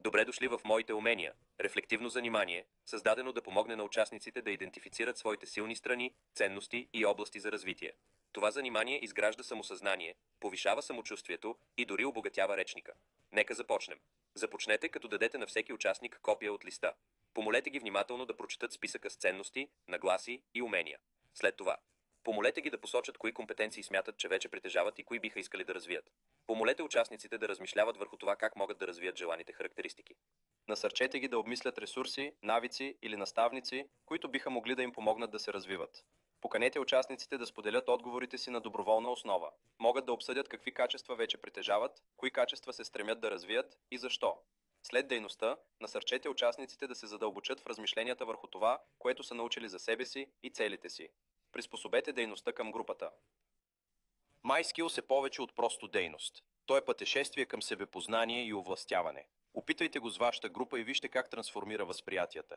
Добре дошли в моите умения. Рефлективно занимание, създадено да помогне на участниците да идентифицират своите силни страни, ценности и области за развитие. Това занимание изгражда самосъзнание, повишава самочувствието и дори обогатява речника. Нека започнем. Започнете като дадете на всеки участник копия от листа. Помолете ги внимателно да прочетат списъка с ценности, нагласи и умения. След това, помолете ги да посочат кои компетенции смятат, че вече притежават и кои биха искали да развият. Помолете участниците да размишляват върху това как могат да развият желаните характеристики. Насърчете ги да обмислят ресурси, навици или наставници, които биха могли да им помогнат да се развиват. Поканете участниците да споделят отговорите си на доброволна основа. Могат да обсъдят какви качества вече притежават, кои качества се стремят да развият и защо. След дейността, насърчете участниците да се задълбочат в размишленията върху това, което са научили за себе си и целите си. Приспособете дейността към групата. MySkills е повече от просто дейност. То е пътешествие към себепознание и овластяване. Опитайте го с вашата група и вижте как трансформира възприятията.